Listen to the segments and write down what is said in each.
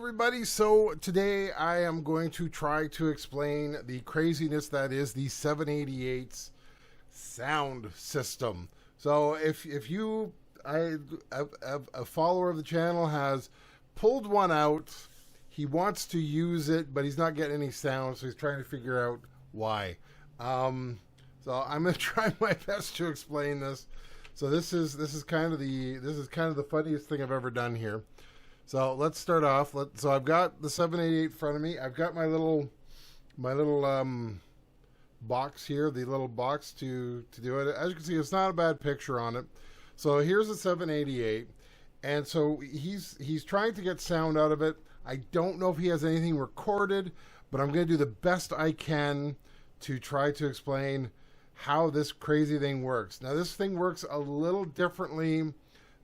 everybody. So today I am going to try to explain the craziness that is the 788's sound system. So if a follower of the channel has pulled one out, he wants to use it, but he's not getting any sound, so he's trying to figure out why. So I'm going to try my best to explain this. So this is kind of the funniest thing I've ever done here. So let's start off. So I've got the 788 in front of me. I've got my little box here, the little box to do it. As you can see, it's not a bad picture on it. So here's the 788, and so he's trying to get sound out of it. I don't know if he has anything recorded, but I'm going to do the best I can to try to explain how this crazy thing works. Now, this thing works a little differently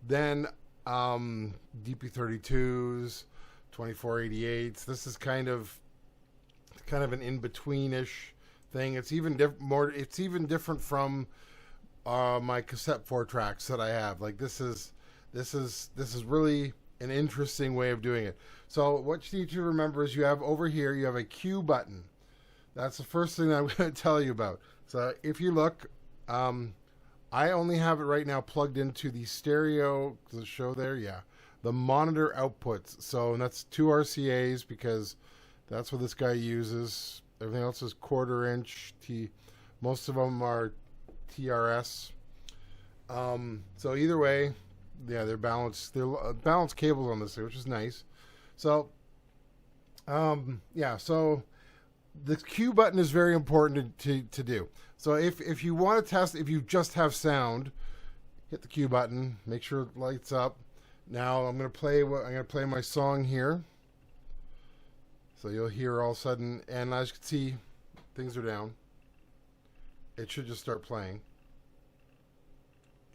than DP32s, 2488s. This is kind of an in-betweenish thing. It's even different from my cassette 4-tracks that I have. Like this is really an interesting way of doing it. So what you need to remember is you have over here, you have a Q button. That's the first thing that I'm going to tell you about. So if you look, I only have it right now plugged into the stereo. Does it show there? Yeah. The monitor outputs. So that's 2 RCAs because that's what this guy uses. Everything else is 1/4 inch. Most of them are TRS. So either way, yeah, they're balanced. They're balanced cables on this, which is nice. So, yeah. So the Q button is very important to do. So if you want to test, if you just have sound, hit the Q button. Make sure it lights up. Now I'm going to play my song here. So you'll hear all of a sudden, and as you can see, things are down. It should just start playing.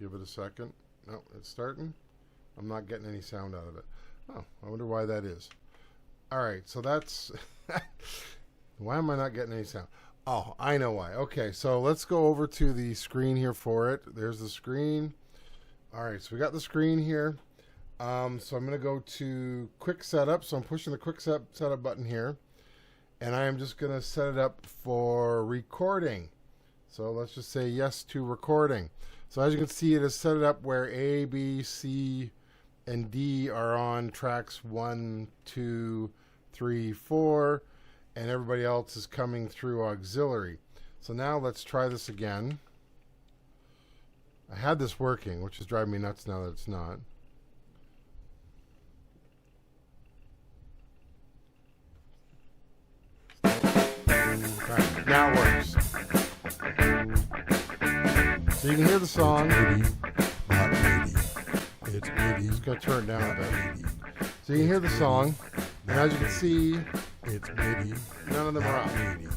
Give it a second. No, it's starting. I'm not getting any sound out of it. Oh, I wonder why that is. All right, so that's... Why am I not getting any sound? Oh, I know why. Okay, so let's go over to the screen here for it. There's the screen. All right, so we got the screen here. So I'm going to go to Quick Setup. So I'm pushing the Quick Setup button here. And I am just going to set it up for recording. So let's just say yes to recording. So as you can see, it has set it up where A, B, C, and D are on tracks 1, 2, 3, 4. And everybody else is coming through auxiliary. So now let's try this again. I had this working, which is driving me nuts now that it's not. Right, now it works. So you can hear the song. MIDI, not MIDI. It's MIDI. Just gonna turn it down a bit. So you can hear the song, and as you can see, it's MIDI. none of them are Not on. MIDI.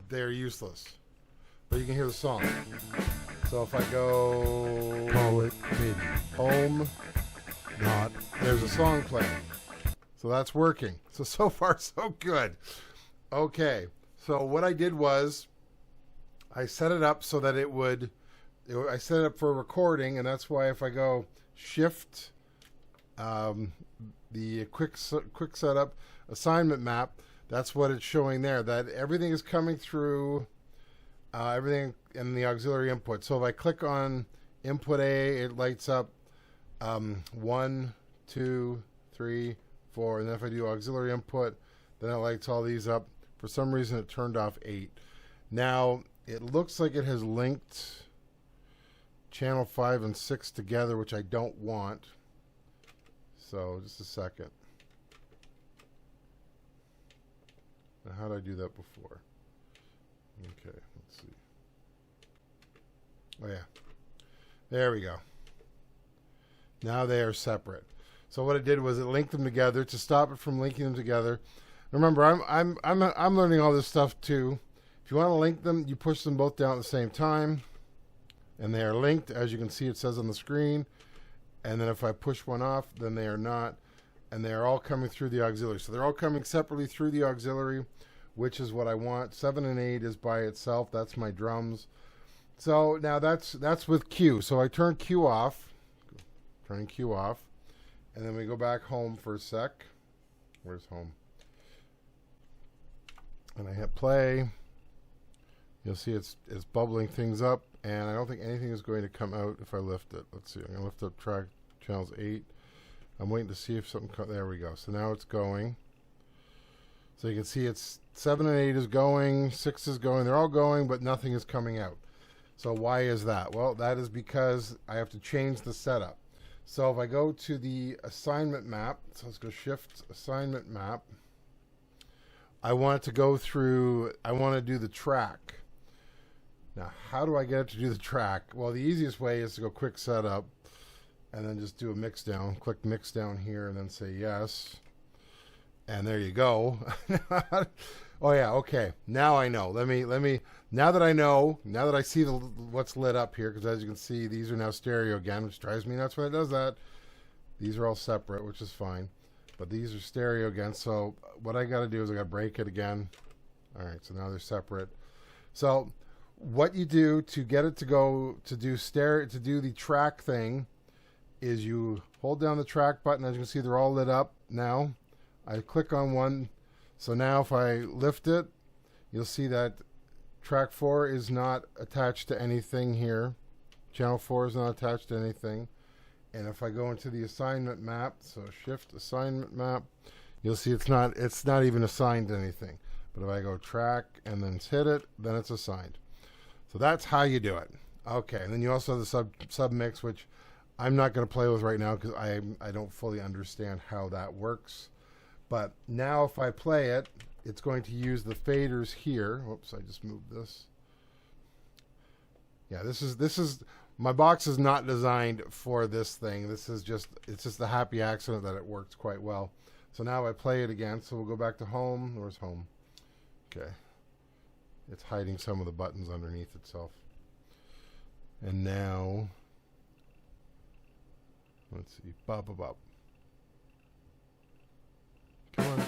They're useless. But you can hear the song. So if I go Call it MIDI. home, Not. there's a song playing. So that's working. So far, so good. Okay. So what I did was I set it up so that I set it up for recording, and that's why if I go shift, the quick setup assignment map, that's what it's showing there, that everything is coming through everything in the auxiliary input. So if I click on input A, it lights up 1, 2, 3, 4, and then if I do auxiliary input, then it lights all these up. For some reason it turned off 8. Now it looks like it has linked channel 5 and 6 together, which I don't want. So just a second. Now, how did I do that before? Okay, let's see. Oh yeah, there we go. Now they are separate. So what it did was it linked them together to stop it from linking them together. Remember, I'm learning all this stuff too. If you want to link them, you push them both down at the same time, and they are linked. As you can see, it says on the screen. And then if I push one off, then they are not. And they are all coming through the auxiliary. So they're all coming separately through the auxiliary, which is what I want. 7 and 8 is by itself. That's my drums. So now that's with Q. So I turn Q off. Turning Q off. And then we go back home for a sec. Where's home? And I hit play. You'll see it's bubbling things up, and I don't think anything is going to come out if I lift it. Let's see. I'm going to lift up track channels 8. I'm waiting to see if something there we go. So now it's going. So you can see it's 7 and 8 is going, 6 is going. They're all going, but nothing is coming out. So why is that? Well, that is because I have to change the setup. So if I go to the assignment map, so let's go shift assignment map. I want it to go through, I want to do the track. Now, how do I get it to do the track? Well, the easiest way is to go quick setup and then just do a mix down. Click mix down here and then say yes. And there you go. Oh yeah, okay. Now I know. Let me. Now that I know, now that I see what's lit up here, because as you can see, these are now stereo again, which drives me nuts when it does that. These are all separate, which is fine, but these are stereo again. So what I got to do is I got to break it again. All right, so now they're separate. So what you do to get it to go to do the track thing is you hold down the track button. As you can see, they're all lit up now. I click on one. So now if I lift it, you'll see that track 4 is not attached to anything here. Channel 4 is not attached to anything. And if I go into the assignment map, so shift assignment map, you'll see it's not even assigned to anything. But if I go track and then hit it, then it's assigned. So that's how you do it. Okay, and then you also have the sub mix, which I'm not going to play with right now because I don't fully understand how that works. But now if I play it, it's going to use the faders here. Whoops, I just moved this. Yeah, this is my box is not designed for this thing. It's just a happy accident that it works quite well. So now I play it again. So we'll go back to home. Where's home? Okay. It's hiding some of the buttons underneath itself. And now let's see. Bop bop bop. Come on.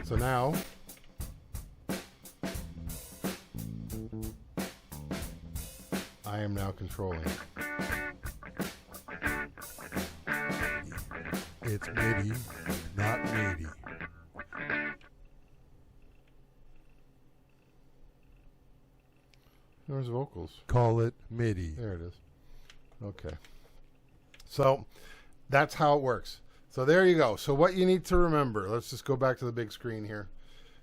So now I am now controlling. It's MIDI, not MIDI. There's vocals. Call it MIDI. There it is. Okay. So that's how it works. So there you go. So what you need to remember, let's just go back to the big screen here.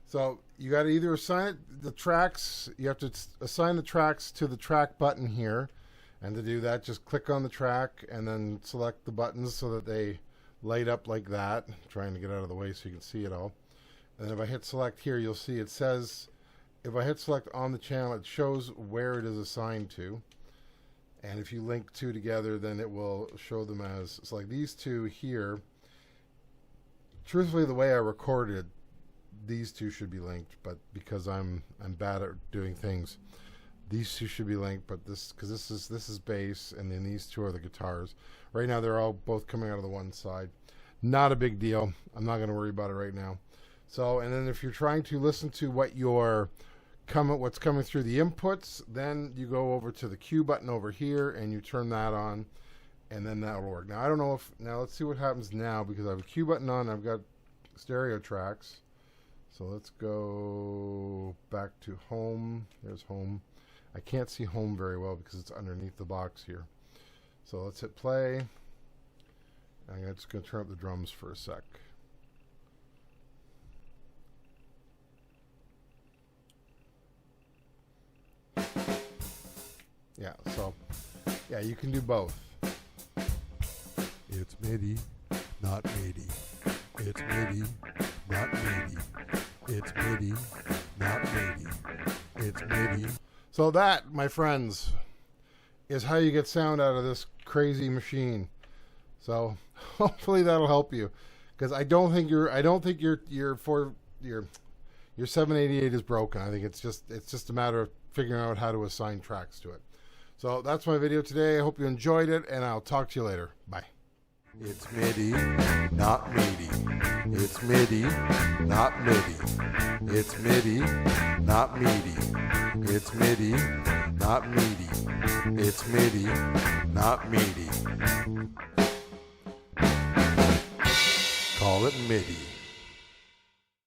So you got to either assign the tracks, you have to assign the tracks to the track button here. And to do that, just click on the track and then select the buttons so that they light up like that. I'm trying to get out of the way so you can see it all. And if I hit select here, you'll see it says, if I hit select on the channel, it shows where it is assigned to. And if you link two together, then it will show them as, it's like these two here. Truthfully, the way I recorded, these two should be linked, but because I'm bad at doing things, these two should be linked. But because this is bass, and then these two are the guitars. Right now, they're all both coming out of the one side. Not a big deal. I'm not going to worry about it right now. So, and then if you're trying to listen to what's coming through the inputs, then you go over to the Q button over here and you turn that on. And then that'll work. Now, I don't know if... Now, let's see what happens now, because I have a Q button on. I've got stereo tracks. So, let's go back to home. There's home. I can't see home very well because it's underneath the box here. So, let's hit play. I'm just going to turn up the drums for a sec. Yeah, so... Yeah, you can do both. It's MIDI, not MIDI. It's MIDI, not MIDI. It's MIDI, not MIDI. It's MIDI. So that, my friends, is how you get sound out of this crazy machine. So hopefully that'll help you, because I don't think your 788 is broken. I think it's just a matter of figuring out how to assign tracks to it. So that's my video today. I hope you enjoyed it, and I'll talk to you later. Bye. It's MIDI, not MIDI. It's MIDI, not MIDI. It's MIDI, not MIDI. It's MIDI, not MIDI. It's MIDI, not MIDI. Call it MIDI.